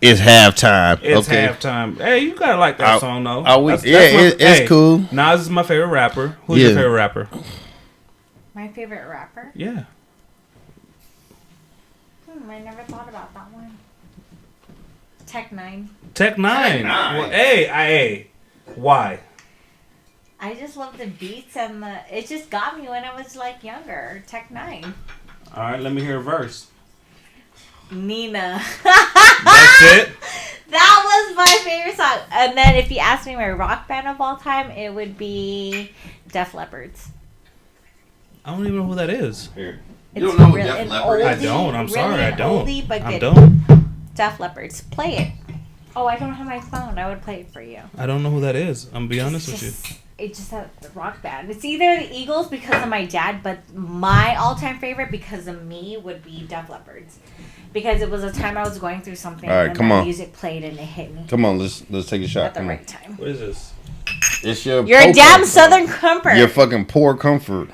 It's halftime. It's halftime. Hey, you gotta like that song though. It's cool. Nas is my favorite rapper. Who's your favorite rapper? My favorite rapper? Yeah. I never thought about that one. Tech Nine. Tech Nine. Well, hey, why? I just love the beats and it just got me when I was like younger. Tech Nine. All right, let me hear a verse. Nina. That's it? That was my favorite song. And then if you ask me my rock band of all time, it would be Def Leppard's. I don't even know who that is. Here. You don't know Def Leppard? I don't. I'm sorry. I don't. Oldie, but I good. don't. Def Leppard's. Play it. Oh, I don't have my phone. I would play it for you. I don't know who that is. I'm gonna be honest with you. It's just a rock band. It's either the Eagles because of my dad, but my all-time favorite because of me would be Def Leppard's. Because it was a time I was going through something and my music played and it hit me. Come on, let's take a shot. At the right time. What is this? It's your damn comfort. Southern Comfort. Your fucking poor comfort.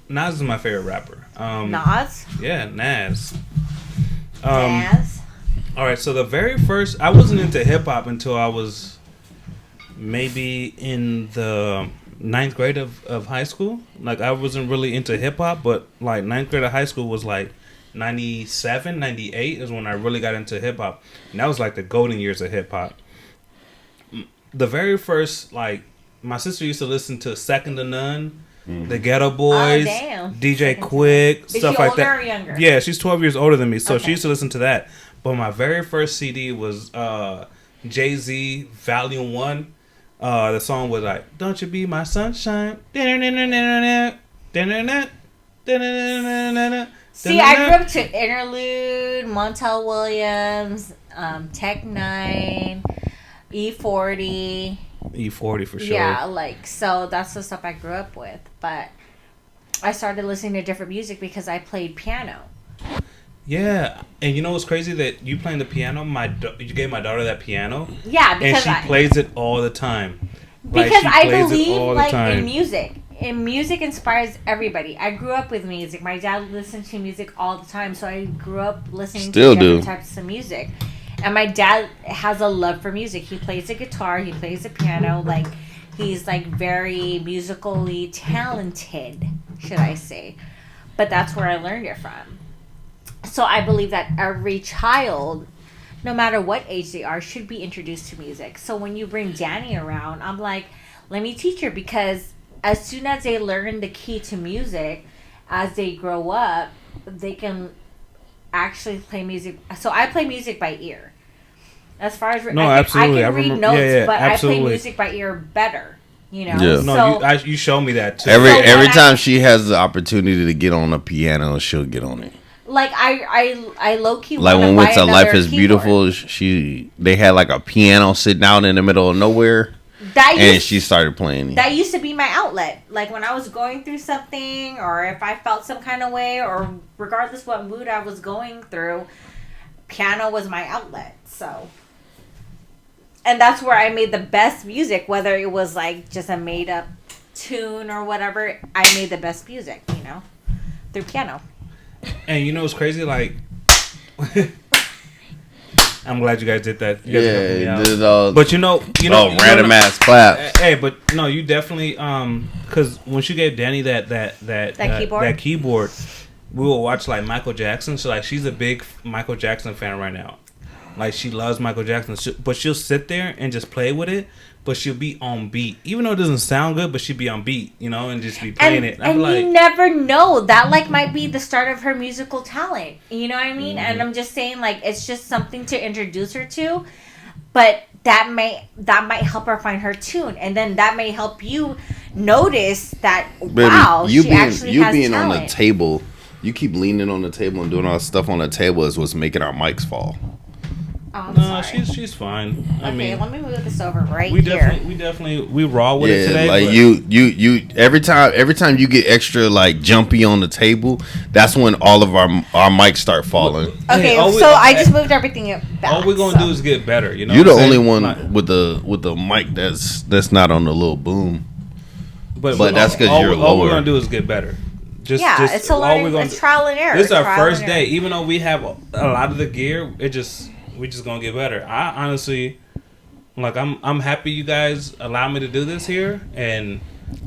Nas is my favorite rapper. Nas? Yeah, Nas. Nas? Alright, so the very first... I wasn't into hip-hop until I was maybe in the 9th grade of high school. Like, I wasn't really into hip-hop, but, like, 9th grade of high school was, like, 97, 98 is when I really got into hip-hop. And that was, like, the golden years of hip-hop. The very first, like... My sister used to listen to Second to None, the Ghetto Boys, DJ Quick, stuff like that. Or younger? Yeah, she's 12 years older than me, so she used to listen to that. But my very first CD was Jay-Z Volume 1. The song was like, "Don't You Be My Sunshine." See, I grew up to Interlude, Montel Williams, Tech Nine, E40. E40 for sure. Yeah, like, so that's the stuff I grew up with. But I started listening to different music because I played piano. Yeah, and you know what's crazy that you playing the piano? You gave my daughter that piano. Yeah, because and she plays it all the time. Because I believe like in music. And music inspires everybody. I grew up with music. My dad listened to music all the time, so I grew up listening to different types of music. And my dad has a love for music. He plays the guitar. He plays the piano. Like, he's, like, very musically talented, should I say. But that's where I learned it from. So I believe that every child, no matter what age they are, should be introduced to music. So when you bring Danny around, I'm like, let me teach her. Because as soon as they learn the key to music, as they grow up, they can actually play music. So I play music by ear. As far as absolutely. I can read notes, but absolutely. I play music by ear better. You know. Yeah. No, you show me that too. Every time she has the opportunity to get on a piano, she'll get on it. Like I low key like when we went to Life is Beautiful, they had like a piano sitting out in the middle of nowhere. And she started playing it. That used to be my outlet. Like when I was going through something, or if I felt some kind of way, or regardless what mood I was going through, piano was my outlet. So, and that's where I made the best music. Whether it was like just a made up tune or whatever, I made the best music. You know, through piano. And you know what's crazy? Like. I'm glad you guys did that. You guys but you know, random ass claps. Hey, but no, you definitely because when she gave Danny that keyboard, we will watch like Michael Jackson. So like she's a big Michael Jackson fan right now. Like she loves Michael Jackson, but she'll sit there and just play with it. But she'll be on beat, even though it doesn't sound good. But she'll be on beat, you know, and just be playing it. And you never know, that like might be the start of her musical talent. You know what I mean? Mm-hmm. And I'm just saying, like, it's just something to introduce her to. But that might help her find her tune, and then that may help you notice that she actually has being talent. On the table. You keep leaning on the table and doing all this stuff on the table is what's making our mics fall. Oh, no, she's fine. I mean, let me move this over here. We raw with it today. Like you every time you get extra like jumpy on the table, that's when all of our mics start falling. Okay, I just moved everything back. All we're gonna do is get better. You know, you're the only one with the mic that's not on the little boom. But that's because you're lower. All we're gonna do is get better. It's a learning. It's trial and error. This is our first day. Even though we have a lot of the gear, we just gonna get better. I honestly, like, I'm happy you guys allow me to do this here and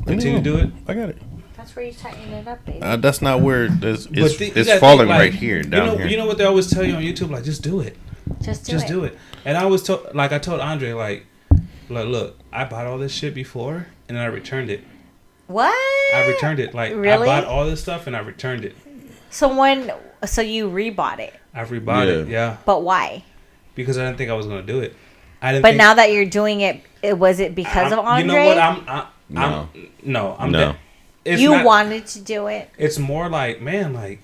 continue to do it. I got it. That's where you tighten it up, baby. That's not where it's falling right here, down here. You know what they always tell you on YouTube? Like, just do it. Just do it. And I always told Andre, like, look, I bought all this shit before and then I returned it. What? I returned it. Like, really? I bought all this stuff and I returned it. So you rebought it? I rebought it, yeah. But why? Because I didn't think I was going to do it. But now that you're doing it, was it because of Andre? You know what? I'm no. You wanted to do it? It's more like, man, like,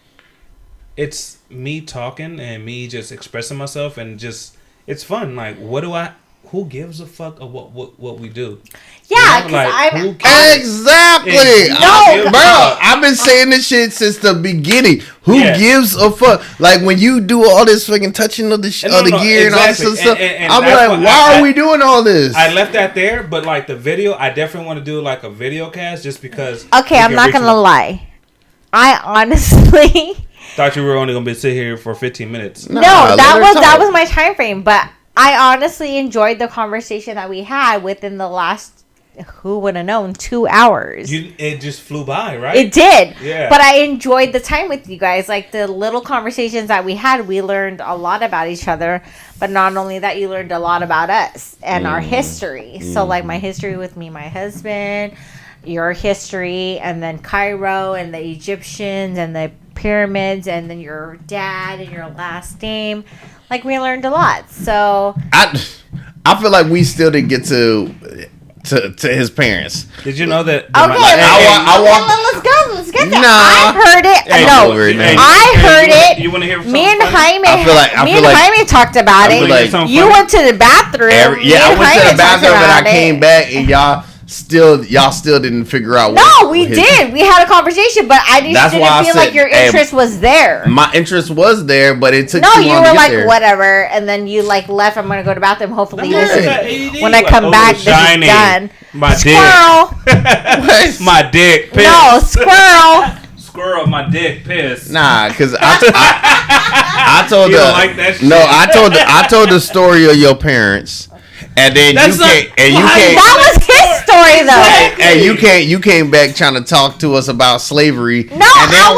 it's me talking and me just expressing myself and just, it's fun. Like, who gives a fuck of what we do? Yeah, because like, exactly. Bro, I've been saying this shit since the beginning. Who gives a fuck? Like, when you do all this fucking touching of the gear and all this stuff, I'm like, why are we doing all this? I left that there, but like the video, I definitely want to do like a video cast just because. Okay, I'm not gonna lie. I honestly thought you were only gonna be sitting here for 15 minutes. No, that was my time frame, but I honestly enjoyed the conversation that we had within the last, who would have known, 2 hours. It just flew by, right? It did. Yeah. But I enjoyed the time with you guys. Like, the little conversations that we had, we learned a lot about each other. But not only that, you learned a lot about us and our history. So, like, my history with me, my husband, your history, and then Cairo and the Egyptians and the pyramids, and then your dad and your last name. Like, we learned a lot. So I feel like we still didn't get to his parents. Did you know that? Okay, let's get that. Nah, I heard it. I heard it. You want to hear? Me and Jaime. Jaime talked about it. You went to the bathroom. I went to the bathroom and I came back and y'all still didn't figure out. No, we did. We had a conversation, but I didn't feel like your interest was there. My interest was there, but it took. No, you were like whatever, and then you like left. I'm gonna go to the bathroom. Hopefully, when I come back, this is done. Squirrel. My dick. Pissed. No, squirrel. Squirrel. My dick pissed. Nah, because I told you don't like that shit. No, I told the story of your parents. And then that was his story though. And you came back trying to talk to us about slavery. No,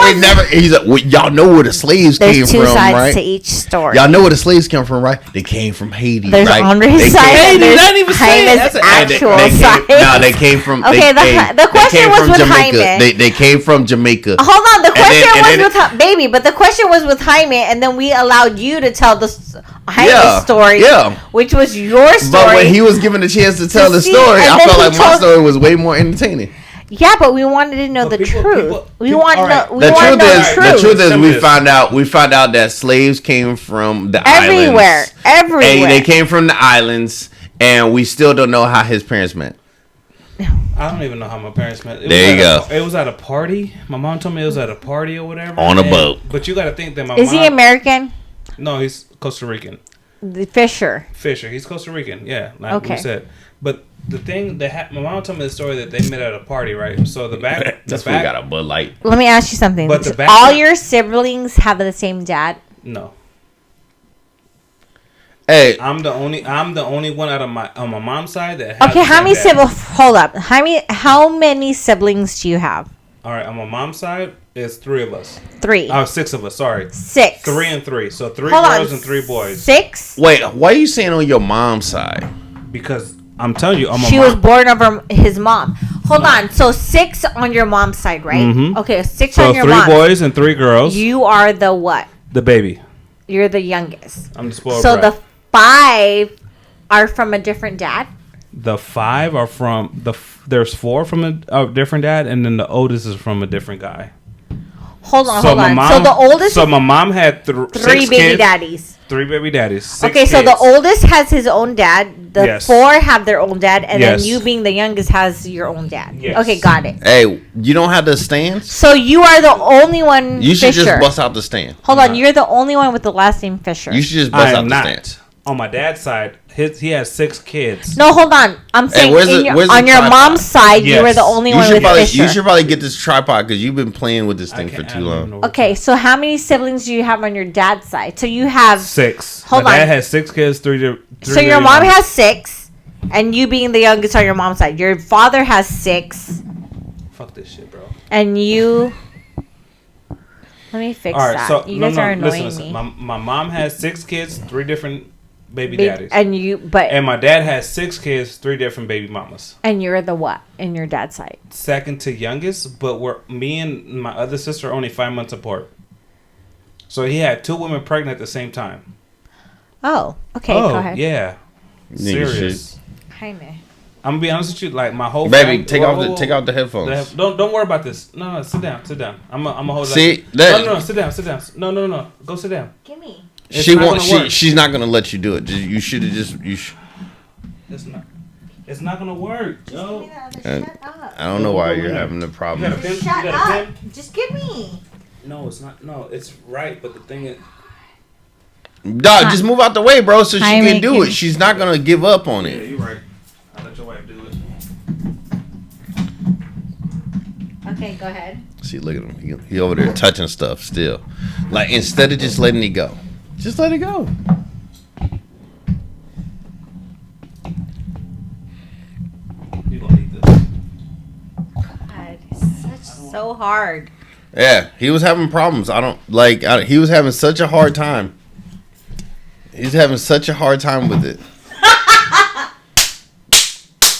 and then he's like, well, y'all know where the slaves came from, right? There's two sides to each story. Y'all know where the slaves came from, right? They came from Haiti, there's right? Andre's side. There's Jaime's actual side. No, they came from. Okay, the question was with Jaime. They came from Jamaica. Hold on, the question was with baby, but the question was with Jaime, and then we allowed you to tell the Jaime's story, which was your story. But when he was given the chance to tell the story, I felt like my story was way more entertaining. Yeah, but we wanted to know the truth. We want to know the truth is we found out that slaves came from the islands. Everywhere. And they came from the islands, and we still don't know how his parents met. I don't even know how my parents met. There you go. It was at a party. My mom told me it was at a party or whatever. On a boat. But you got to think that Is he American? No, he's Costa Rican. Fisher. He's Costa Rican. Yeah, like we said. But the thing that my mom told me the story that they met at a party, right? So the back, we got a Bud Light. Let me ask you something. But all your siblings have the same dad? No. Hey, I'm the only one out of on my mom's side that has. Okay, how many siblings? Hold up. How many siblings do you have? All right, on my mom's side, it's 3 of us. 3. Oh, 6 of us. Sorry. 6. 3 and 3. So 3 girls and 3 boys. 6. Wait, why are you saying on your mom's side? Because I'm telling you, she was born of his mom. Hold on. So 6 on your mom's side, right? Mm-hmm. Okay, 6 on your mom's. So 3 boys and 3 girls. You are the what? The baby. You're the youngest. I'm the spoiled brat. So the 5 are from a different dad? The 5 are from there's 4 from a different dad, and then the oldest is from a different guy. Hold on. So the oldest. So my mom had 3 baby kids, daddies. 3 baby daddies. 6 okay, so kids. the oldest has his own dad. The 4 have their own dad, and then you being the youngest has your own dad. Yes. Okay, got it. Hey, you don't have the stands? So you are the only one. You should just bust out the stand. Hold on, you're the only one with the last name Fisher. You should just bust out the stand. on my dad's side, he has 6 kids. No, hold on. I'm saying on your mom's side, yes. You were the only one with Fisher. You should probably get this tripod because you've been playing with this thing for too long. Okay, so how many siblings do you have on your dad's side? So you have 6. My dad has 6 kids, 3 So your mom has 6, and you being the youngest on your mom's side. Your father has 6. Fuck this shit, bro. And you... Let me fix that. So, you guys are annoying me. My mom has 6 kids, 3 different baby daddies. And my dad has 6 kids, 3 different baby mamas. And you're the what in your dad's side? Second to youngest, but me and my other sister are only 5 months apart. So he had 2 women pregnant at the same time. Oh, okay. Go ahead. Yeah. Serious. Jaime. I'm gonna be honest with you, like my whole baby, take out the headphones. Don't worry about this. No, sit down. I'm gonna hold. See that? No, sit down. No, go sit down. Give me. She's not gonna let you do it. You should have just. It's not gonna work. No. I don't know why you're having the problem. Shut up. Just give me. No, it's not. No, it's right. But the thing is. Dog, just move out the way, bro, so she can do it. She's not gonna give up on it. Yeah, you're right. I'll let your wife do it. Okay, go ahead. See, look at him. He over there touching stuff still. Like, instead of just letting it go. Just let it go. You gonna need this. God, it's so hard. Yeah, he was having problems. He was having such a hard time. He's having such a hard time with it.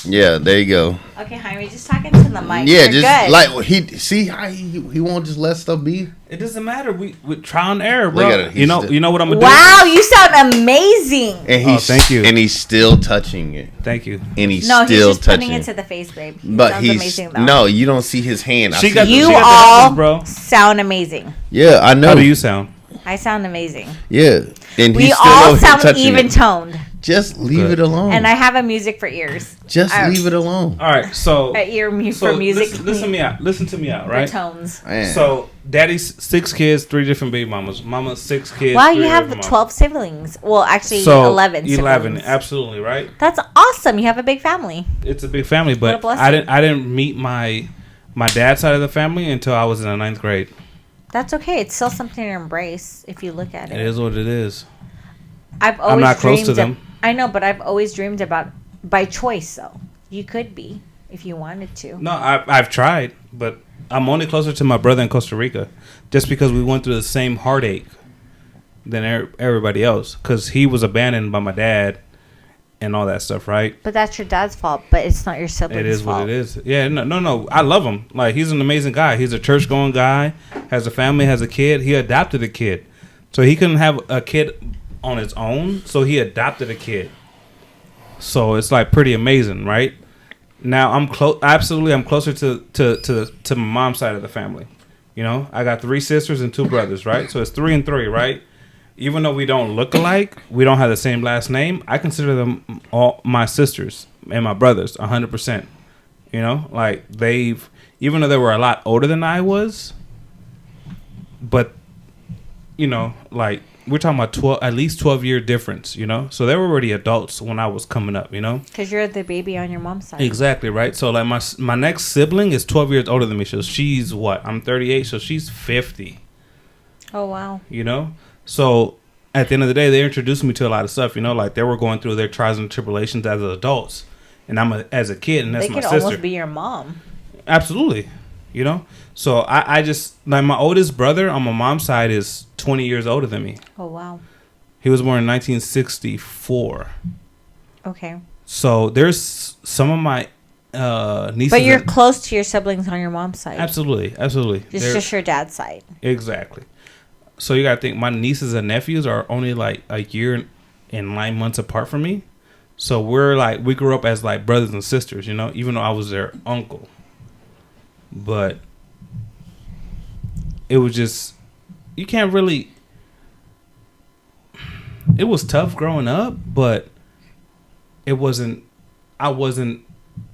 Yeah, there you go. Okay, Jaime, just talking to the mic. Yeah, just good. Like he won't just let stuff be. It doesn't matter. We trial and error, bro. Look at it. You know what I'm gonna do. Wow, you sound amazing. And thank you. And he's still touching it. Thank you. And he's still just touching putting it to the face, babe. But sounds amazing though. No, you don't see his hand. You all bro. Sound amazing. Yeah, I know. How do you sound? I sound amazing. Yeah, and we all sound even toned. Just leave it alone. And I have a music for ears. Just leave it alone. All right, so for music. Listen to me out, right? The tones. Man. So, daddy's 6 kids, 3 different baby mamas. Mama's 6 kids. Wow, you have 12 siblings. Well, actually, 11. 11, absolutely, right? That's awesome. You have a big family. It's a big family, but I didn't meet my dad's side of the family until I was in the 9th grade. That's okay. It's still something to embrace if you look at it. It is what it is. I'm not close to them. I know, but I've always dreamed about by choice. Though you could be if you wanted to. No, I've tried, but I'm only closer to my brother in Costa Rica, just because we went through the same heartache than everybody else. Because he was abandoned by my dad, and all that stuff, right? But that's your dad's fault. But it's not your siblings' fault. It is what it is. Yeah, no. I love him. Like, he's an amazing guy. He's a church-going guy. Has a family. Has a kid. He adopted a kid, so he couldn't have a kid on his own, so he adopted a kid. So it's like pretty amazing, right? Now I'm closer to my mom's side of the family. You know, I got 3 sisters and 2 brothers, right? So it's 3 and 3, right? Even though we don't look alike, we don't have the same last name, I consider them all my sisters and my brothers 100%. You know, like even though they were a lot older than I was, but you know, like, we're talking about at least 12-year difference, you know? So they were already adults when I was coming up, you know? Because you're the baby on your mom's side. Exactly, right? So, like, my next sibling is 12 years older than me. So she's what? I'm 38, so she's 50. Oh, wow. You know? So at the end of the day, they introduced me to a lot of stuff, you know? Like, they were going through their trials and tribulations as adults. And I'm as a kid, and that's my sister. They could almost be your mom. Absolutely. You know? So I just, like, my oldest brother on my mom's side is 20 years older than me. Oh, wow. He was born in 1964. Okay. So there's some of my nieces. But you're close to your siblings on your mom's side. Absolutely. Just your dad's side. Exactly. So you got to think, my nieces and nephews are only like a year and 9 months apart from me. So we grew up as like brothers and sisters, you know, even though I was their uncle. But it was just, you can't really, it was tough growing up, but I wasn't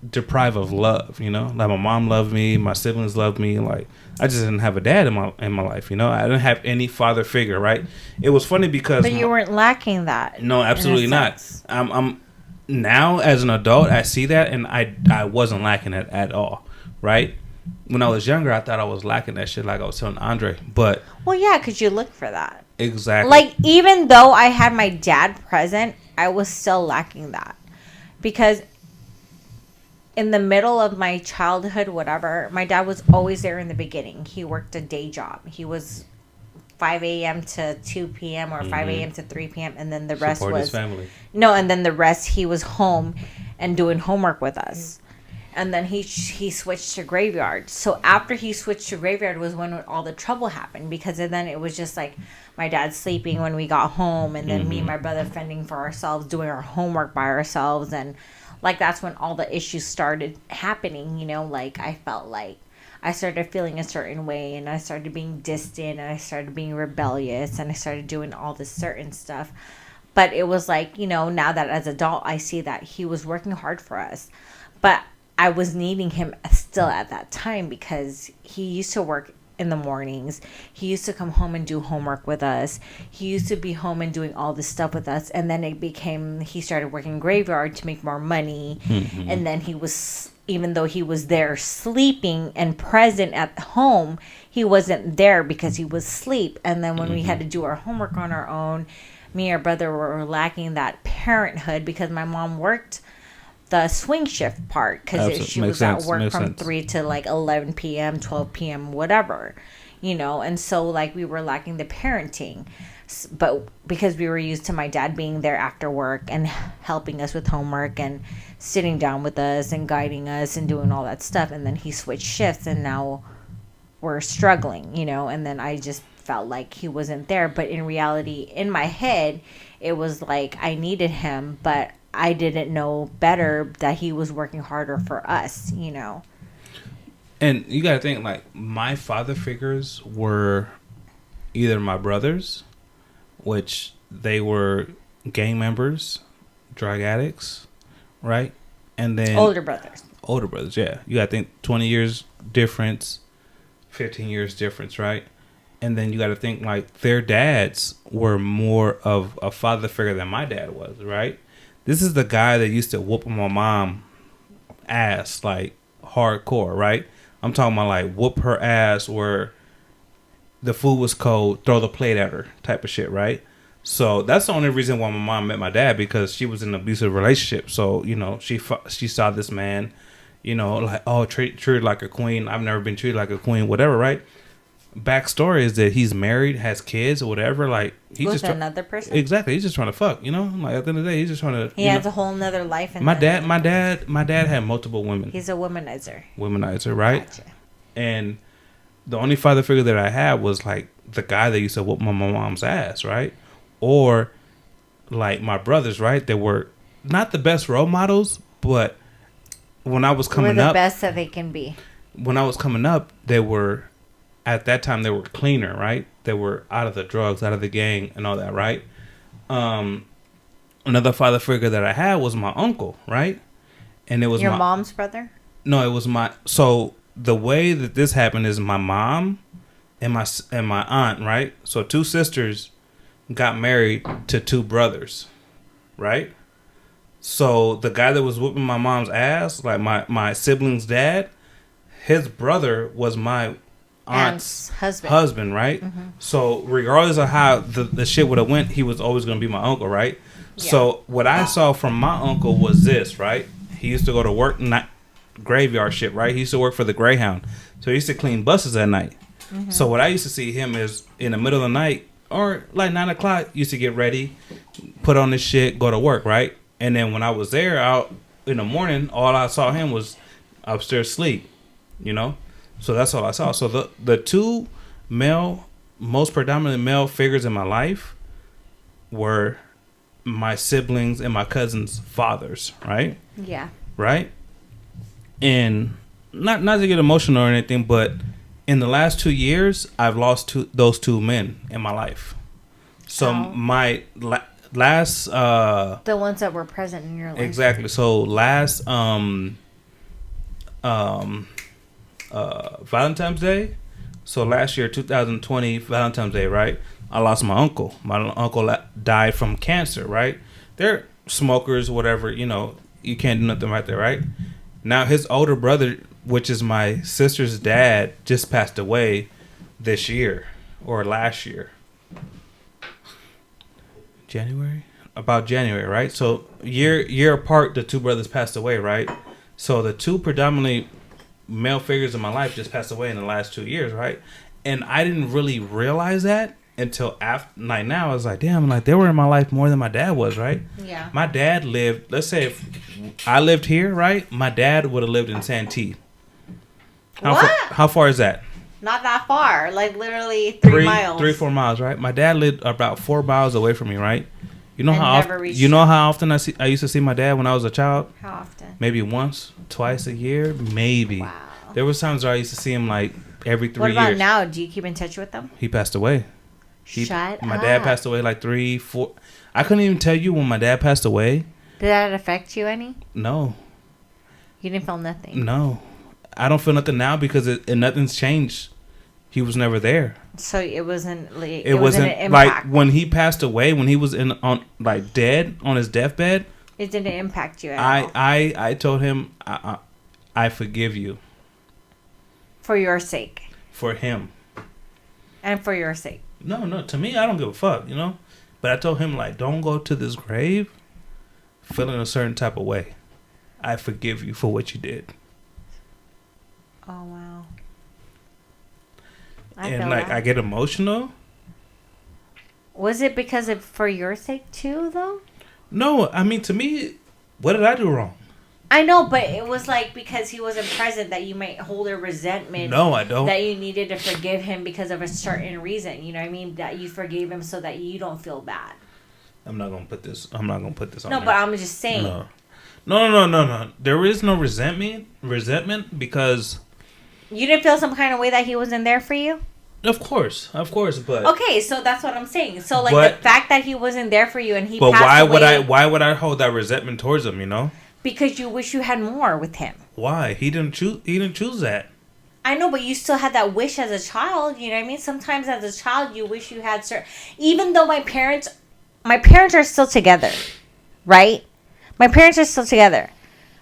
deprived of love, you know? Like, my mom loved me, my siblings loved me, like, I just didn't have a dad in my life, you know? I didn't have any father figure, right? It was funny because... But you weren't lacking that. No, absolutely not. I'm now, as an adult, I see that, and I wasn't lacking it at all, right? When I was younger, I thought I was lacking that shit, like I was telling Andre, but... Well, yeah, because you look for that. Exactly. Like, even though I had my dad present, I was still lacking that. Because in the middle of my childhood, whatever, my dad was always there in the beginning. He worked a day job. He was 5 a.m. to 2 p.m. or 5 a.m. to 3 p.m. And then the rest Support was... his family. No, and then the rest, he was home and doing homework with us. And then he switched to graveyard. So after he switched to graveyard was when all the trouble happened. Because then it was just like my dad sleeping when we got home. And then me and my brother fending for ourselves, doing our homework by ourselves. And like that's when all the issues started happening, you know. Like I felt like I started feeling a certain way. And I started being distant. And I started being rebellious. And I started doing all this certain stuff. But it was like, you know, now that as an adult, I see that he was working hard for us. But I was needing him still at that time because he used to work in the mornings. He used to come home and do homework with us. He used to be home and doing all this stuff with us. And then he started working graveyard to make more money. Mm-hmm. And then he was, even though he was there sleeping and present at home, he wasn't there because he was asleep. And then when we had to do our homework on our own, me and our brother were lacking that parenthood because my mom worked the swing shift part because she was at work from 3 to like 11 p.m., 12 p.m., whatever, you know. And so like we were lacking the parenting, but because we were used to my dad being there after work and helping us with homework and sitting down with us and guiding us and doing all that stuff. And then he switched shifts and now we're struggling, you know. And then I just felt like he wasn't there. But in reality, in my head, it was like I needed him, but I didn't know better that he was working harder for us, you know. And you got to think, like, my father figures were either my brothers, which they were gang members, drug addicts, right? And then... Older brothers, yeah. You got to think 20 years difference, 15 years difference, right? And then you got to think, like, their dads were more of a father figure than my dad was, right? This is the guy that used to whoop my mom ass, like, hardcore, right? I'm talking about, like, whoop her ass where the food was cold, throw the plate at her type of shit, right? So that's the only reason why my mom met my dad, because she was in an abusive relationship. So, you know, she saw this man, you know, like, oh, treated like a queen. I've never been treated like a queen, whatever, right? Backstory is that he's married, has kids or whatever. Like he's with just another person. Exactly, he's just trying to fuck. You know, like at the end of the day, he's just trying to. He has a whole nother life. My dad had multiple women. He's a womanizer. Womanizer, right? Gotcha. And the only father figure that I had was like the guy that used to whoop my mom's ass, right? Or like my brothers, right? They were not the best role models, but when I was coming up, the best that they can be. When I was coming up, they were. At that time, they were cleaner, right? They were out of the drugs, out of the gang, and all that, right? Another father figure that I had was my uncle, right? And it was your mom's brother? No, it was my. So the way that this happened is my mom and my aunt, right? So two sisters got married to two brothers, right? So the guy that was whooping my mom's ass, like my sibling's dad, his brother was my aunt's husband, right? Mm-hmm. So regardless of how the shit would have went, he was always going to be my uncle, right? Yeah. So what I saw from my uncle was this, right? He used to go to work graveyard shit, right? He used to work for the Greyhound, so he used to clean buses at night. Mm-hmm. So what I used to see him is in the middle of the night or like 9 o'clock, used to get ready, put on this shit, go to work, right? And then when I was there out in the morning, all I saw him was upstairs sleep, you know. So that's all I saw. So the two most predominant male figures in my life were my siblings and my cousins' fathers, right? Yeah. Right? And not to get emotional or anything, but in the last 2 years, I've lost those two men in my life. So my last... the ones that were present in your life. Exactly. So last Valentine's Day. So last year, 2020 Valentine's Day, right? I lost my uncle. My uncle died from cancer, right? They're smokers, whatever. You know, you can't do nothing right there, right? Now his older brother, which is my sister's dad, just passed away this year or last year. About January, right? So year apart, the two brothers passed away, right? So the two predominantly male figures in my life just passed away in the last 2 years, right? And I didn't really realize that until after. Like now, I was like, damn, like they were in my life more than my dad was, right? Yeah. My dad lived. Let's say if I lived here, right? My dad would have lived in Santee. How far is that? Not that far. Like literally 3 miles. 3-4 miles, right? My dad lived about 4 miles away from me, right? You know how often I used to see my dad when I was a child? How often? Maybe once, twice a year, maybe. Wow. There was times where I used to see him like every 3 years. What about now? Do you keep in touch with them? He passed away. My dad passed away like 3, 4. I couldn't even tell you when my dad passed away. Did that affect you any? No. You didn't feel nothing? No. I don't feel nothing now because nothing's changed. He was never there. So it wasn't like it wasn't an like when he passed away, when he was dead on his deathbed. It didn't impact you at all. I told him I forgive you. For your sake. For him. And for your sake. No. To me, I don't give a fuck, you know. But I told him like, don't go to this grave feeling a certain type of way. I forgive you for what you did. Oh wow. And like I get emotional. Was it because of for your sake too, though? No, I mean to me, what did I do wrong? I know, but it was like because he wasn't present that you might hold a resentment. No, I don't. That you needed to forgive him because of a certain reason. You know what I mean? That you forgave him so that you don't feel bad. I'm not gonna put this on. No, there. But I'm just saying. No. There is no resentment because. You didn't feel some kind of way that he wasn't there for you? Of course, but okay, so that's what I'm saying. So like the fact that he wasn't there for you and he passed away, why would I hold that resentment towards him, you know? Because you wish you had more with him. Why? He didn't choose that. I know, but you still had that wish as a child, you know what I mean? Sometimes as a child you wish you had certain, even though my parents are still together, right? My parents are still together.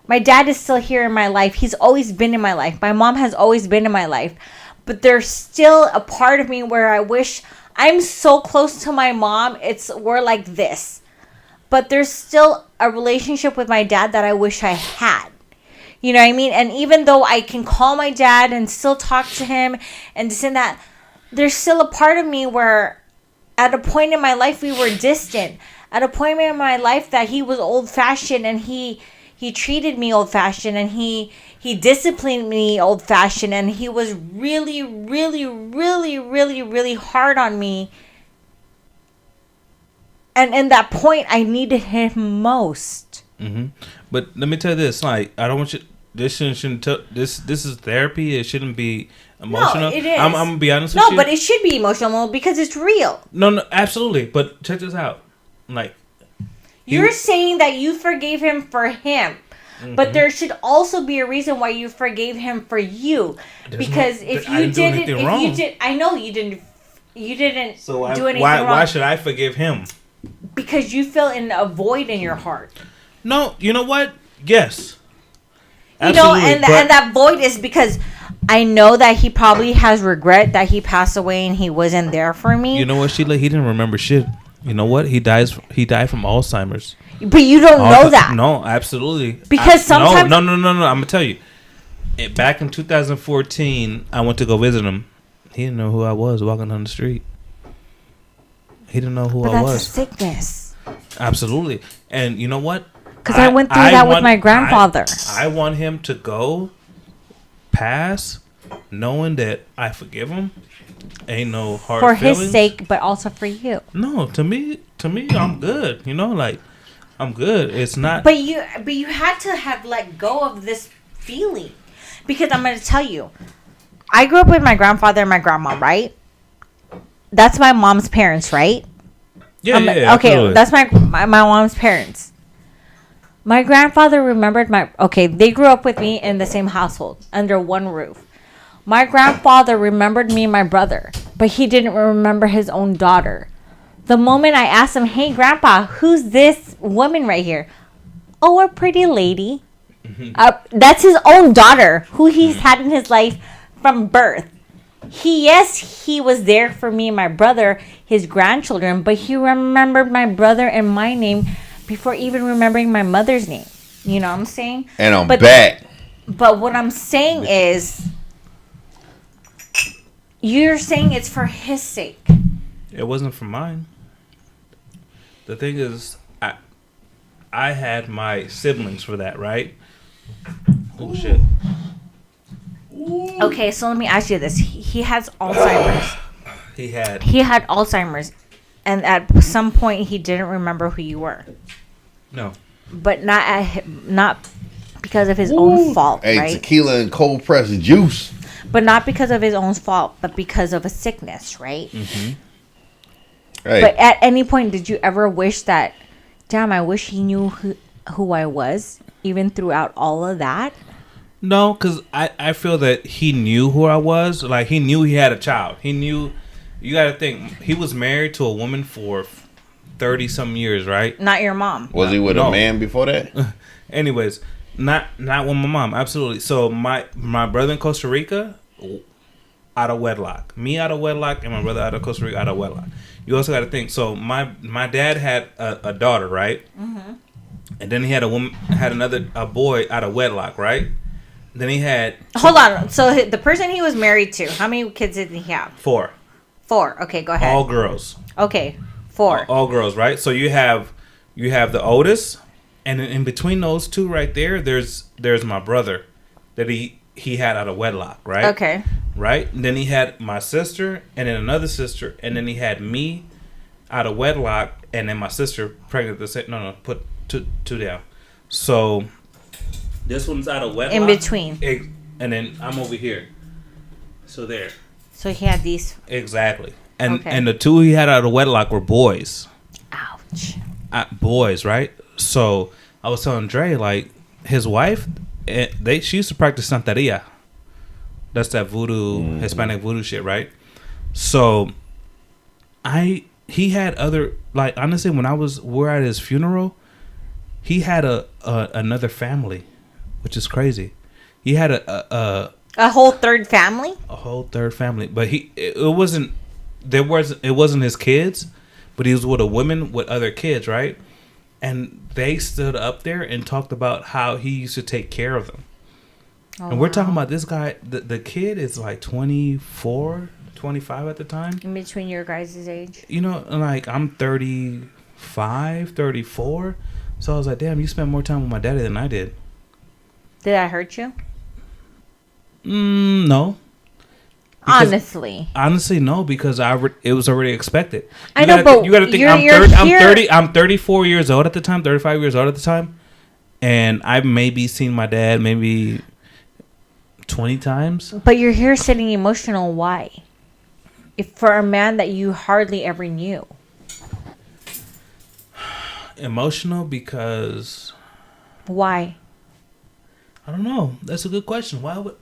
My dad is still here in my life. He's always been in my life. My mom has always been in my life. But there's still a part of me where I wish I'm so close to my mom. We're like this. But there's still a relationship with my dad that I wish I had. You know what I mean? And even though I can call my dad and still talk to him and this and that, there's still a part of me where at a point in my life we were distant. At a point in my life that he was old-fashioned and he treated me old-fashioned and he disciplined me old-fashioned and he was really, really, really, really, really hard on me. And in that point, I needed him most. Mm-hmm. But let me tell you this: like, I don't want you. This shouldn't. This is therapy. It shouldn't be emotional. No, it is. I'm gonna be honest with you. No, but it should be emotional because it's real. No, absolutely. But check this out. Like, you're saying that you forgave him for him. Mm-hmm. But there should also be a reason why you forgave him for you. Because if you didn't, I know you didn't do anything wrong. Why should I forgive him? Because you feel a void in your heart. No, you know what? Yes. Absolutely, and that void is because I know that he probably has regret that he passed away and he wasn't there for me. You know what, Sheila? He didn't remember shit. You know what? He died from Alzheimer's. But you don't know that. No, absolutely. Because sometimes... No. I'm going to tell you. Back in 2014, I went to go visit him. He didn't know who I was walking down the street. He didn't know who I was. That's a sickness. Absolutely. And you know what? Because I went through that with my grandfather. I want him to go past knowing that I forgive him. Ain't no hard feelings. For his sake, but also for you. No, to me, I'm good. You know, like, I'm good. It's not. But you had to have let go of this feeling. Because I'm going to tell you, I grew up with my grandfather and my grandma, right? That's my mom's parents, right? Yeah. Okay, absolutely. That's my mom's parents. My grandfather remembered they grew up with me in the same household, under one roof. My grandfather remembered me and my brother, but he didn't remember his own daughter. The moment I asked him, hey, Grandpa, who's this woman right here? Oh, a pretty lady. That's his own daughter, who he's had in his life from birth. He was there for me and my brother, his grandchildren, but he remembered my brother and my name before even remembering my mother's name. You know what I'm saying? And I'm back. But what I'm saying is, you're saying it's for his sake. It wasn't for mine. The thing is, I had my siblings for that, right? Oh, shit. Okay, so let me ask you this. He has Alzheimer's. He had Alzheimer's. And at some point, he didn't remember who you were. No. But not because of his own fault, hey, right? Tequila and cold pressed juice. But not because of his own fault, but because of a sickness, right? Mm-hmm. Right. But at any point, did you ever wish that, damn, I wish he knew who I was, even throughout all of that? No, because I feel that he knew who I was. Like, he knew he had a child. He knew, you got to think, he was married to a woman for 30-some years, right? Not your mom. Was he with a man before that? Anyways, not with my mom, absolutely. So my brother in Costa Rica, out of wedlock. Me out of wedlock, and my brother out of Costa Rica out of wedlock. You also got to think. So my dad had a daughter, right? Mm-hmm. And then he had a boy out of wedlock, right? Then he had. Hold on. So the person he was married to, how many kids did he have? 4. 4. Okay, go ahead. All girls. Okay, 4. All girls, right? So you have the oldest, and in between those two right there's my brother that he had out of wedlock, right? Okay. Right? And then he had my sister, and then another sister, and then he had me out of wedlock, and then my sister pregnant the same. No, put two down. So this one's out of wedlock. In between. And then I'm over here. So there. So he had these. Exactly. And the two he had out of wedlock were boys. Ouch. Boys, right? So I was telling Dre, like, his wife, she used to practice Santeria. That's that voodoo, Hispanic voodoo shit, right? So he had other, like, honestly, when we're at his funeral, he had another family, which is crazy. He had a whole third family? A whole third family. But it wasn't his kids, but he was with a woman with other kids, right? And they stood up there and talked about how he used to take care of them. Oh, and we're talking about this guy, the kid is like 24, 25 at the time. In between your guys' age. You know, like, I'm 35, 34. So I was like, damn, you spent more time with my daddy than I did. Did that hurt you? No. Honestly, no, because it was already expected. I know, but you got to think. I'm 34 years old at the time, 35 years old at the time, and I've maybe seen my dad maybe 20 times. But you're here sitting emotional. Why? If for a man that you hardly ever knew. Emotional because. Why? I don't know. That's a good question. Why would?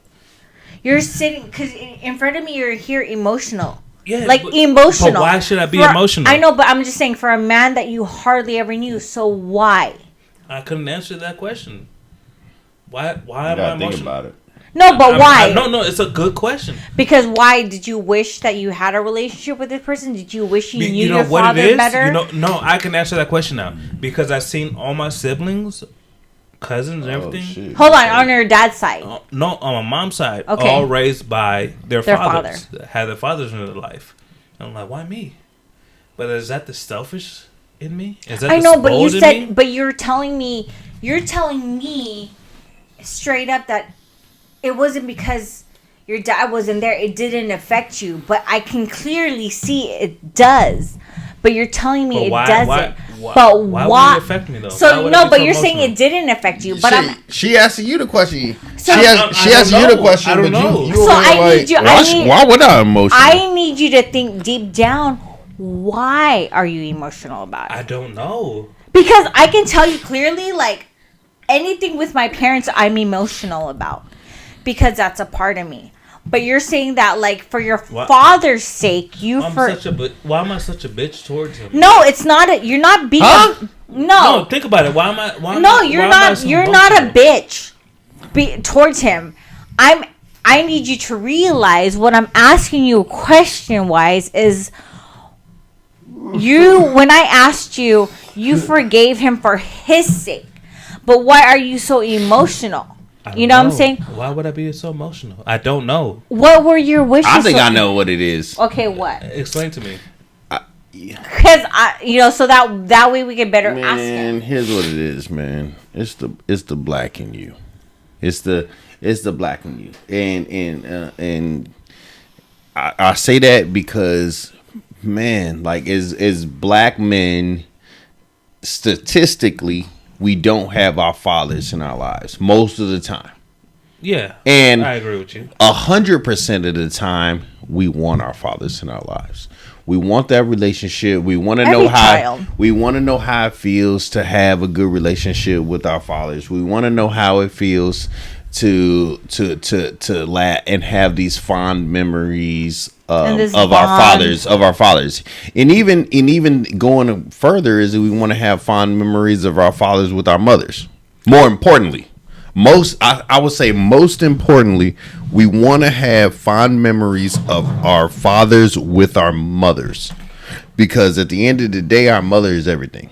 You're sitting, because in front of me, you're here emotional. Yeah. Like, emotional. But why should I be emotional? I know, but I'm just saying, for a man that you hardly ever knew, so why? I couldn't answer that question. Why am I emotional? Think about it. No, but why? No, it's a good question. Because why? Did you wish that you had a relationship with this person? Did you wish you knew your what father it is? better? No, I can answer that question now. Because I've seen all my siblings, cousins, and everything. Shit. Hold on your dad's side. No, on my mom's side. Okay. All raised by their fathers. Father. Had their fathers in their life. And I'm like, why me? But is that the selfish in me? Is that I know, but you said, me? but you're telling me straight up that it wasn't because your dad wasn't there. It didn't affect you, but I can clearly see it does. But you're telling me it doesn't. Why would it affect me though? So no, but you're saying it didn't affect you. But she asking you the question. So she asked you the question. I don't know. You so I need you. Why would I emotional? I need you to think deep down. Why are you emotional about it? I don't know. Because I can tell you clearly, like, anything with my parents, I'm emotional about because that's a part of me. But you're saying that, like, for your father's sake, why am I such a bitch towards him? No, it's not. You're not being. Huh? No, think about it. Why am I? You're not. You're not a bitch towards him. I need you to realize what I'm asking you, question wise, is you. When I asked you, you forgave him for his sake, but why are you so emotional? You know what I'm saying? Why would I be so emotional? I don't know. What were your wishes? I think I know what it is. Okay, what? Explain to me. Because so that way we can better ask him. Man, here's what it is, man. It's the black in you. It's the black in you, and I say that because, man, like as black men, statistically, we don't have our fathers in our lives most of the time. Yeah, and I agree with you. 100% of the time, we want our fathers in our lives. We want that relationship. We want to know how. We want to know how it feels to have a good relationship with our fathers. We want to know how it feels to laugh and have these fond memories of our fathers. And even going further is that we want to have fond memories of our fathers with our mothers. More importantly, I would say most importantly, we want to have fond memories of our fathers with our mothers, because at the end of the day, our mother is everything.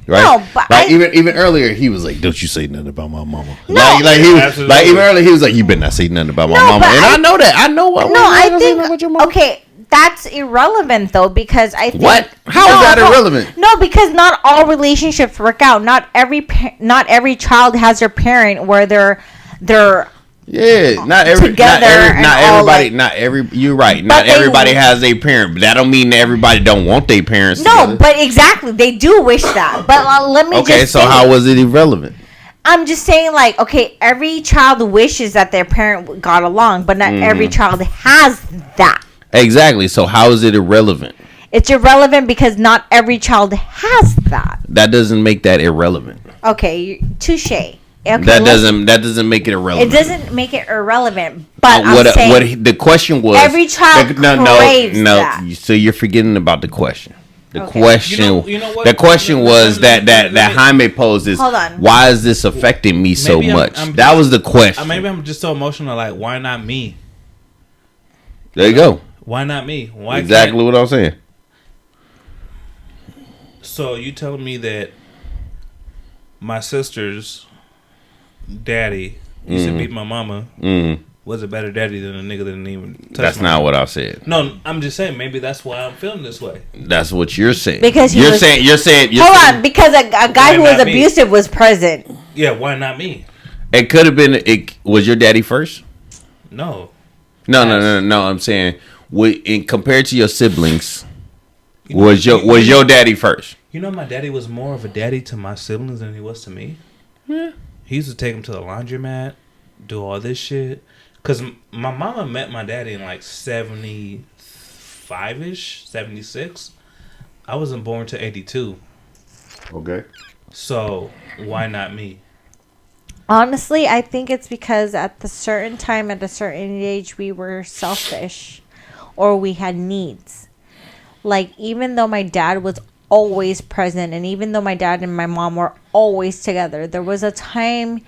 Right? No, but like even earlier, he was like, "Don't you say nothing about my mama." No, even earlier, he was like, "You better not say nothing about my mama." And I know that. I know what. No, I think okay. That's irrelevant though, because I think what? How is that irrelevant? No, because not all relationships work out. Not every child has their parent where they're not everybody. You're right. Not everybody has a parent, but that don't mean that everybody don't want their parents. No, together. But exactly, they do wish that. But let me. Okay, so how was it irrelevant? I'm just saying, like, okay, every child wishes that their parent got along, but not every child has that. Exactly. So how is it irrelevant? It's irrelevant because not every child has that. That doesn't make that irrelevant. Okay, touche. Okay, that doesn't make it irrelevant. It doesn't make it irrelevant. But I'm saying what the question was, every child craves that. So you're forgetting about the question. The question, the question was that Jaime poses. Hold on. Why is this affecting me so much? That was the question. Maybe I'm just so emotional. Like, why not me? There you go. Why not me? Why exactly what I was saying. So you telling me that my sister's daddy used to beat my mama was a better daddy than a nigga that didn't even touch That's not what I said. No, I'm just saying maybe that's why I'm feeling this way. That's what you're saying. Because you're saying hold on, because a guy who was abusive was present. Yeah, why not me? It could have been. Was your daddy first? No. No. I'm saying, compared to your siblings, was your daddy first? You know, my daddy was more of a daddy to my siblings than he was to me. Yeah. He used to take them to the laundromat, do all this shit. Because my mama met my daddy in like 75-ish, 76. I wasn't born to 82. Okay. So, why not me? Honestly, I think it's because at the certain time, at a certain age, we were selfish or we had needs. Like, even though my dad was always present and even though my dad and my mom were always together, there was a time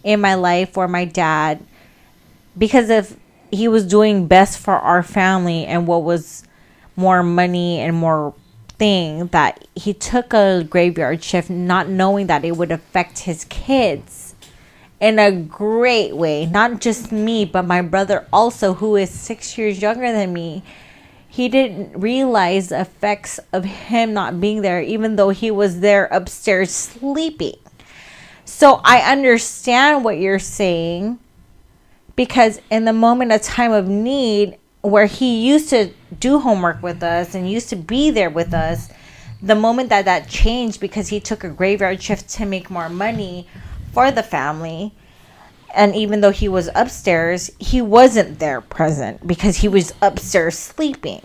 in my life where my dad, because if he was doing best for our family and what was more money and more thing, that he took a graveyard shift not knowing that it would affect his kids in a great way. Not just me, but my brother also, who is 6 years younger than me. He didn't realize the effects of him not being there, even though he was there upstairs sleeping. So I understand what you're saying, because in the moment of time of need, where he used to do homework with us and used to be there with us, the moment that changed because he took a graveyard shift to make more money for the family, and even though he was upstairs, he wasn't there present because he was upstairs sleeping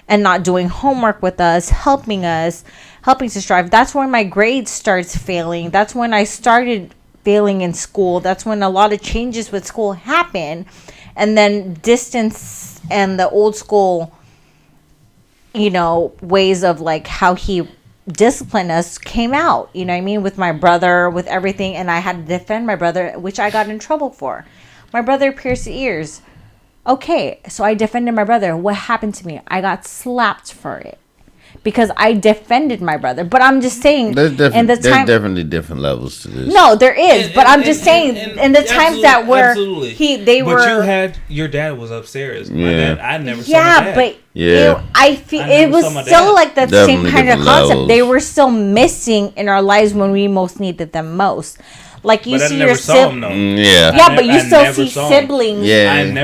and not doing homework with us, helping to strive. That's when my grades starts failing. That's when I started failing in school. That's when a lot of changes with school happen. And then distance and the old school, ways of like how he disciplined us came out, you know what I mean, with my brother, with everything. And I had to defend my brother, which I got in trouble for. My brother pierced the ears. Okay, so I defended my brother. What happened to me? I got slapped for it. Because I defended my brother. But I'm just saying, there's definitely different levels to this. No, there is. But I'm just saying, in the times that were, your dad was upstairs. My dad, I never saw my dad. But it was still like that same kind of concept. Levels. They were still missing in our lives when we most needed them most. Like you see your siblings, but you still see siblings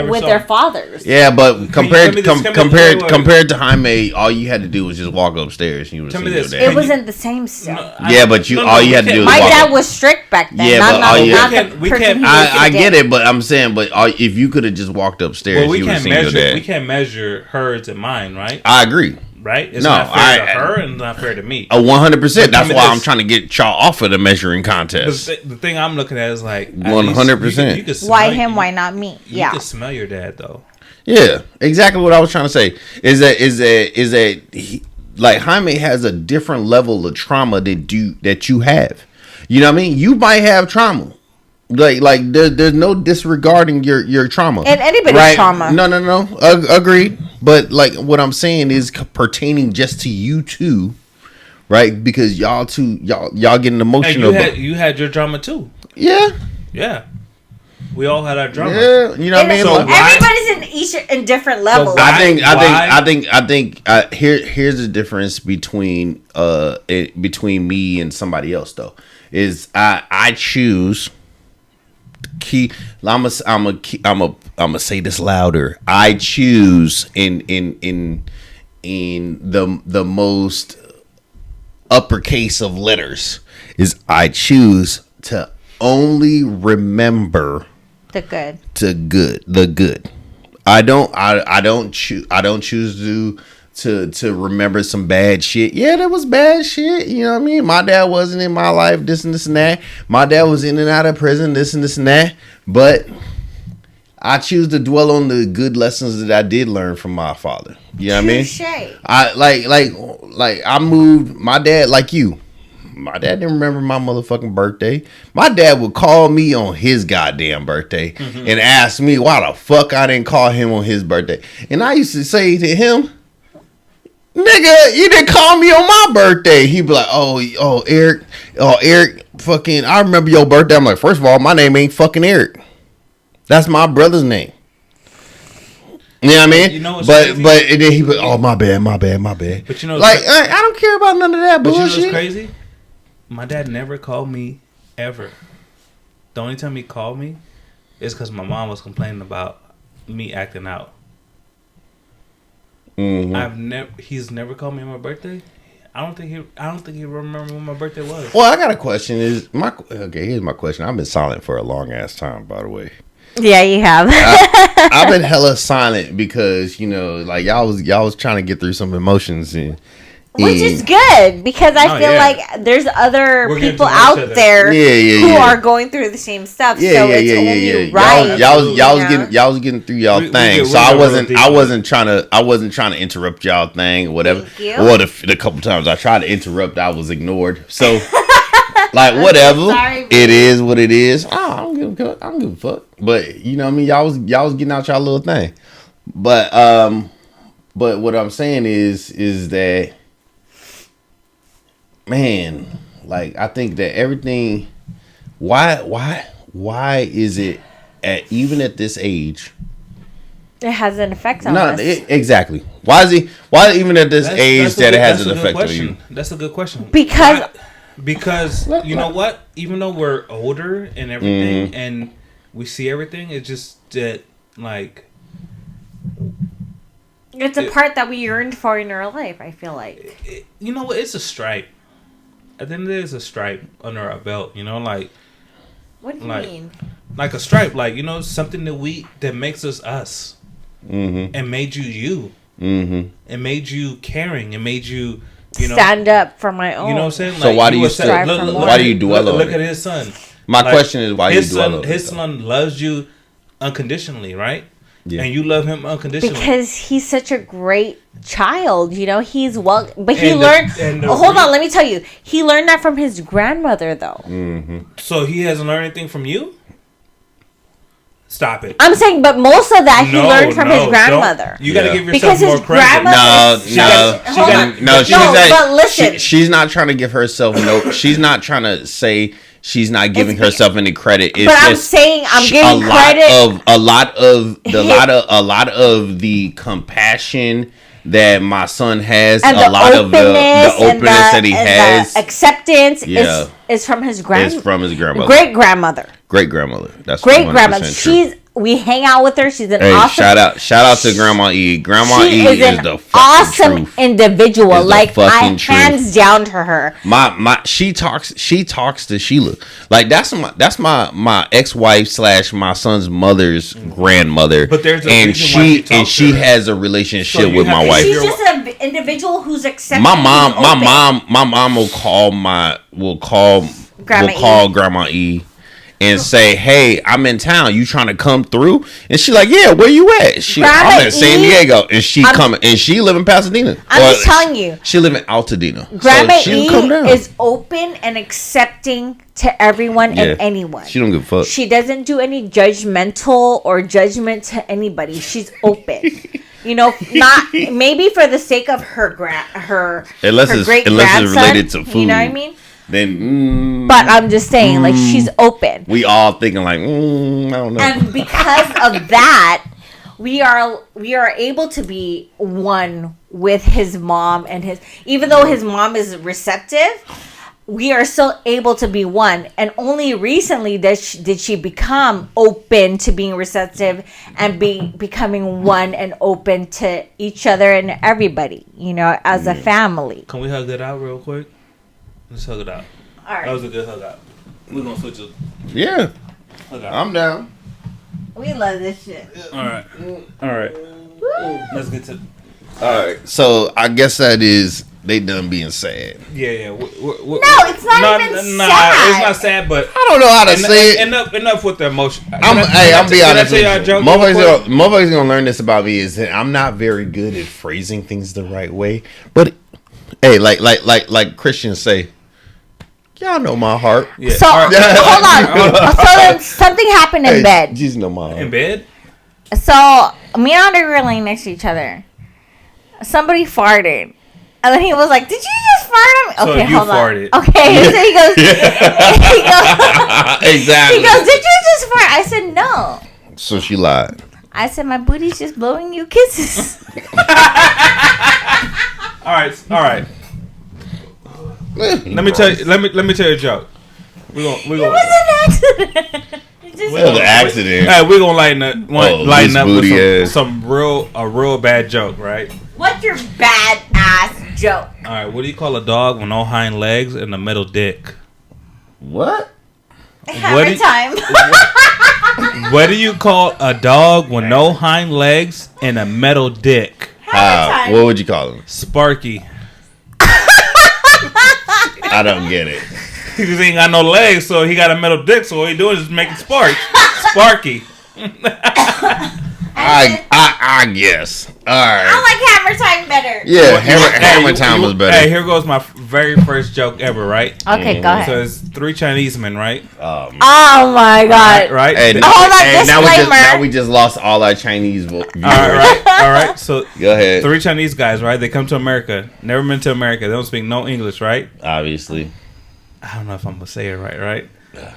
with their fathers. Yeah, but compared to Jaime, all you had to do was just walk upstairs. And you would see your dad. It wasn't the same stuff. All you had to do was my dad was strict back then. Yeah, I get it, but I'm saying, if you could have just walked upstairs, you would have seen your dad. We can't measure hers and mine, right? I agree. Right? It's not fair to her and it's not fair to me. 100%. That's why I'm trying to get y'all off of the measuring contest. The thing I'm looking at is like 100%. Why him? Why not me? You can smell your dad though. Yeah, exactly what I was trying to say. Is that like Jaime has a different level of trauma that you have. You know what I mean? You might have trauma. Like there's no disregarding your trauma and anybody's trauma. No. Agreed. But like what I'm saying is pertaining just to you two, right? Because y'all getting emotional. Hey, you had your drama too. Yeah. We all had our drama. Yeah, you know what I mean. So everybody's in different levels. I think here's the difference between me and somebody else though. Is I choose. I'm gonna say this louder. I choose in the most uppercase of letters is I choose to only remember the good. The good. I don't choose to remember some bad shit. Yeah, that was bad shit. You know what I mean? My dad wasn't in my life, this and this and that. My dad was in and out of prison, this and this and that. But I choose to dwell on the good lessons that I did learn from my father. You know what I mean? I like I moved my dad like you. My dad didn't remember my motherfucking birthday. My dad would call me on his goddamn birthday and ask me why the fuck I didn't call him on his birthday. And I used to say to him, nigga, you didn't call me on my birthday. He'd be like, oh, Eric, fucking, I remember your birthday. I'm like, first of all, my name ain't fucking Eric. That's my brother's name. You know what I mean? You know what's crazy? But and then he be, oh, my bad. But you know, like, I don't care about none of that bullshit. But you know what's crazy? My dad never called me ever. The only time he called me is because my mom was complaining about me acting out. Mm-hmm. He's never called me on my birthday. I don't think he remember when my birthday was. Well, I got a question. Here's my question. I've been silent for a long ass time, by the way. Yeah, you have. I've been hella silent because like y'all was trying to get through some emotions which is good because I feel like there's other people out there who are going through the same stuff. So it's only right. Y'all was getting through y'all thing. So I wasn't trying to interrupt y'all thing or whatever. Well, the couple times I tried to interrupt, I was ignored. So like whatever, it is what it is. I don't give a fuck. But you know what I mean. Y'all was getting out y'all little thing. But what I'm saying is that. Man, like I think that everything. Why is it even at this age? It has an effect on us. Exactly. Why even at this age that it has an effect on you? That's a good question. Because you know what? Even though we're older and everything, and we see everything, it's just that like. It's a part that we yearned for in our life. I feel like. You know what? It's a stripe. At the end of the day, it's a stripe under our belt, like. What do you mean? Like a stripe, something that makes us us, and made you, and made you caring, and made you, stand up for my own. You know what I'm saying? So why do you dwell on it? Look at his son. My question is why his son loves you unconditionally, right? Yeah. And you love him unconditionally because he's such a great child. But he learned. Hold on, let me tell you, he learned that from his grandmother, though. Mm-hmm. So he hasn't learned anything from you. Stop it. I'm saying, but most of that he learned from his grandmother. You got to give yourself more credit. But listen, she's not trying to give herself she's not trying to say. She's not giving herself any credit. It's but I'm saying I'm giving credit. A lot of the compassion that my son has, and a lot of the openness that he has, the acceptance is from his grandmother. It's from his grandmother, great grandmother. That's great grandmother. We hang out with her. She's an awesome. Shout out to Grandma E. Grandma E is the fucking awesome truth. Individual. I hands down to her. She talks to Sheila. Like that's my ex-wife / my son's mother's grandmother. But there's she has a relationship with my wife. She's just an individual who's accepting. My mom will call Grandma E. And say, hey, I'm in town. You trying to come through? And she like, yeah, where you at? I'm in San Diego. And she coming. And she live in Pasadena. I'm just telling you. She live in Altadena. Grandma E is open and accepting to everyone and anyone. She don't give a fuck. She doesn't do any judgmental or judgment to anybody. She's open. Not maybe for the sake of her great grandson. It's related to food. You know what I mean? Then, but I'm just saying, she's open. We all thinking I don't know. And because of that, we are able to be one with his mom and even though his mom is receptive, we are still able to be one. And only recently did she become open to being receptive and becoming one and open to each other and everybody, as a family. Can we hug that out real quick? Let's hug it out. All right. That was a good hug out. We're going to switch it. Yeah. I'm down. We love this shit. All right. Let's get to... All right. So, I guess that is... They done being sad. Yeah. No, it's not even sad. It's not sad, but... I don't know how to say it. Enough with the emotion. I'll be honest with you. Motherfuckers gonna learn this about me is that I'm not very good at phrasing things the right way. But, hey, like Christians say... Y'all know my heart. Yeah. So, hold on. So then something happened in bed. Jesus know my heart. In bed? So, me and Andre were laying next to each other. Somebody farted. And then he was like, did you just fart? Okay, hold on. Farted. Okay, so he goes, exactly. He goes, did you just fart? I said, no. So she lied. I said, my booty's just blowing you kisses. All right. Let me tell you a joke. It was an accident. It was an accident. Hey, we're gonna lighten up with some real bad joke, right? What's your bad ass joke? All right, what do you call a dog with no hind legs and a metal dick? What? Hammer time. What do you call a dog with no hind legs and a metal dick? How? What would you call him? Sparky. I don't get it. He just ain't got no legs, so he got a metal dick. So all he doing is making sparks. Sparky. I guess. All right. I like Hammer Time better. Yeah, Hammer Time was better. Hey, here goes my very first joke ever, right? Okay, go ahead. So it's 3 Chinese men, right? Oh my God! Right? Hey, hold on, disclaimer. Now we just lost all our Chinese viewers. All right. So go ahead. 3 Chinese guys, right? They come to America. Never been to America. They don't speak no English, right? Obviously. I don't know if I'm gonna say it right?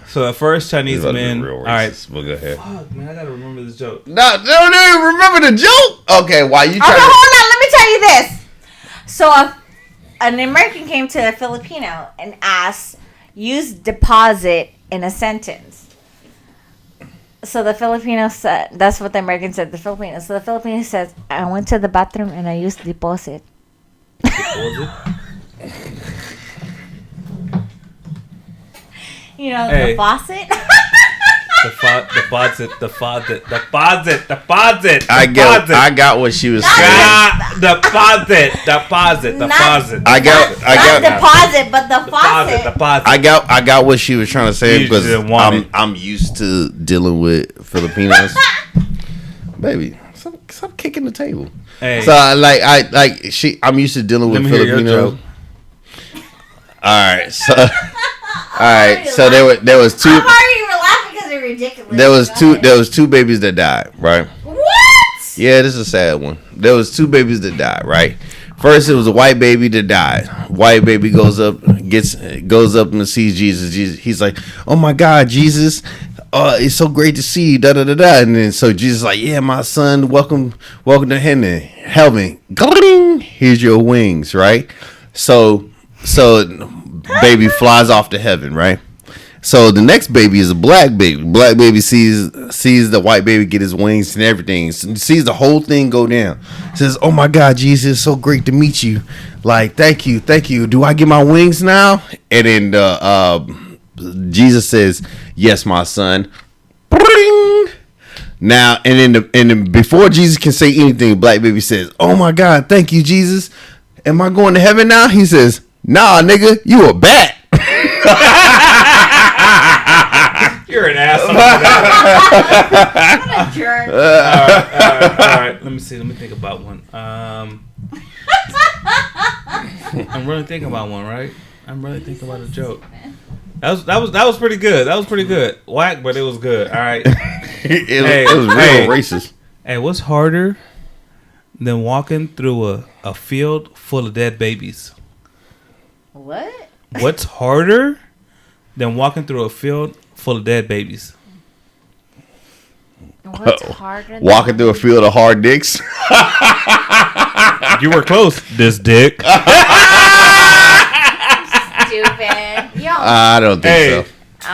So the first Chinese man. All right, we'll go ahead. Fuck, man, I gotta remember this joke. No, remember the joke? Okay, why you? Okay, hold on. Let me tell you this. So, an American came to a Filipino and asked, "Use deposit in a sentence." So the Filipino said, "That's what the American said." The Filipino. So the Filipino says, "I went to the bathroom and I used deposit." Deposit. The faucet. Deposit. I got what she was saying. Deposit. I got deposit, but the faucet. Deposit. I got what she was trying to say because I'm used to dealing with Filipinos. Baby, stop kicking the table. Hey. So I'm used to dealing with Filipinos. All right, so there was two. I'm already laughing because it's ridiculous. There was two babies that died, right? What? Yeah, this is a sad one. There was two babies that died, right? First, it was a white baby that died. White baby goes up and sees Jesus. He's like, "Oh my God, Jesus! It's so great to see you." Da da da da. And then so Jesus is like, "Yeah, my son, welcome to heaven. Gling! Here's your wings, right?" So baby flies off to heaven, right? So the next baby is a black baby. Black baby sees the white baby get his wings and everything. Sees the whole thing go down. Says, "Oh my God, Jesus, so great to meet you. Like, thank you. Do I get my wings now?" And then Jesus says, "Yes, my son." Bring. Now and then before Jesus can say anything, black baby says, "Oh my God, thank you, Jesus. Am I going to heaven now?" He says, "Nah, nigga, you a bat." You're an asshole. What a jerk. All right. Let me see. Let me think about one. I'm really thinking about one, right? I'm really thinking about a joke. That was pretty good. That was pretty good. Whack, but it was good. All right. it was real racist. Hey, what's harder than walking through a field full of dead babies? What? What's harder than walking through a field full of dead babies? What's harder? Walking through a field of hard dicks. You were close. This dick. Stupid. Yo. I don't think so.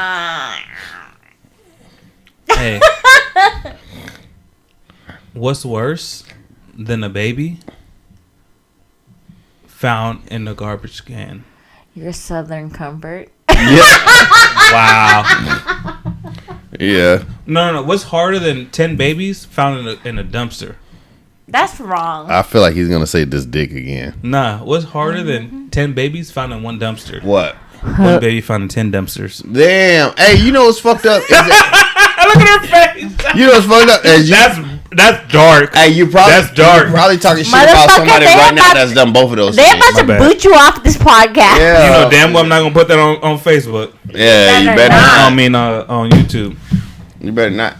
Hey. What's worse than a baby found in the garbage can? Your Southern Comfort. Yeah. Wow. Yeah. No. What's harder than 10 babies found in a dumpster? That's wrong. I feel like he's gonna say this dick again. Nah. What's harder than 10 babies found in one dumpster? What? One baby found in 10 dumpsters. Damn. Hey, you know what's fucked up? Look at her face. You know what's fucked up? That's dark. Hey, that's dark. You're probably talking shit about somebody right now that's done both of those. They're about to boot you off this podcast. Yeah. You know damn well I'm not gonna put that on Facebook. Yeah, you better not. I mean on YouTube. You better not.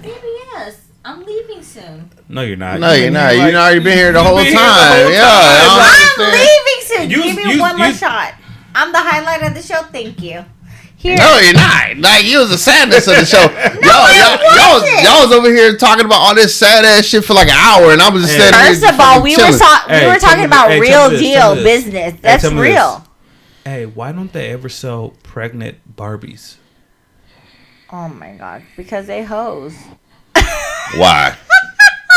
Baby, yes. I'm leaving soon. No, you're not. No, you're not. You've already been here the whole time. I'm leaving soon. Give me one more shot. I'm the highlight of the show. Thank you. Here. No, you're not. Like, you was the sadness of the show. y'all was over here talking about all this sad ass shit for like an hour, and I was just standing here. First of all, we were talking about real deal business. That's real. Hey, why don't they ever sell pregnant Barbies? Oh my God, because they hoes. Why?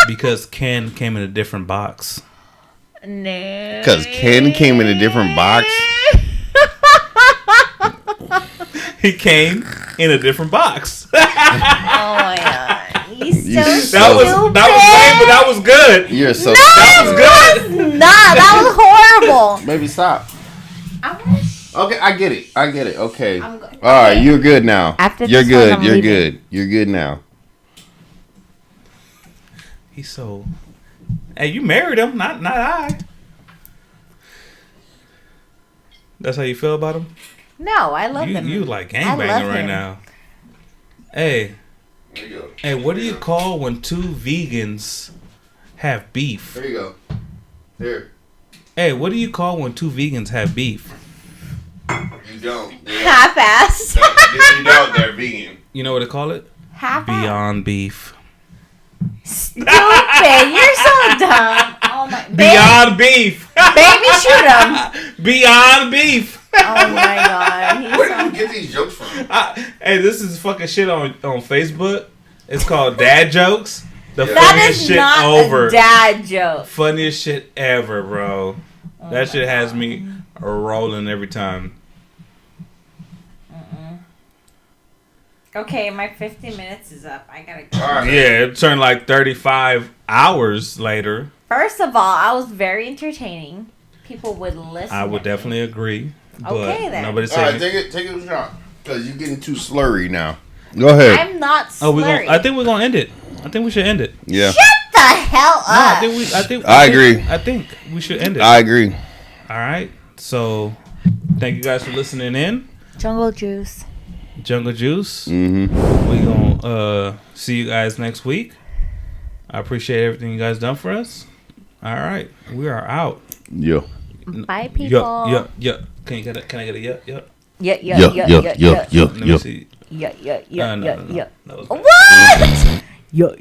Because Ken came in a different box. No. Because Ken came in a different box. He came in a different box. Oh my God. He's so stupid. That was lame, but that was good. You're so that was good. Nah, that was horrible. Maybe stop. Okay, I get it. Okay. All right, you're good now. You're good. You're leaving. good. You're good now. He's so. Hey, you married him, not I. That's how you feel about him? No, I love him. You like gangbanging right now. Hey. There you go. Hey, what do you call when two vegans have beef? There you go. Here. Hey, what do you call when two vegans have beef? You don't. Half-assed. You don't. They're vegan. You know what they call it? Half-assed. Beyond beef. Stupid. You're so dumb. Oh my. Beyond beef. Baby, shoot him. Beyond beef. Oh my God. Where did you get these jokes from? Hey, this is fucking shit on Facebook. It's called Dad Jokes. The That funniest is shit not ever. a dad joke. Funniest shit ever, bro. That shit has me rolling every time. Okay, my 50 minutes is up. I gotta go. Right. Yeah, it turned like 35 hours later. First of all, I was very entertaining. People would listen. I would definitely agree. Okay, then. Nobody said. All right, take it a shot because you're getting too slurry now. Go ahead. I'm not slurry. I think we're gonna end it. I think we should end it. Yeah. Shut the hell up. No, I agree. I think we should end it. I agree. All right. So, thank you guys for listening in. Jungle Juice. Mm-hmm. We gonna see you guys next week. I appreciate everything you guys done for us. All right, we are out. Yeah. Bye, people. Yeah. Can I get a yeah? Yeah. Let me see. Yeah. No. What? Yeah.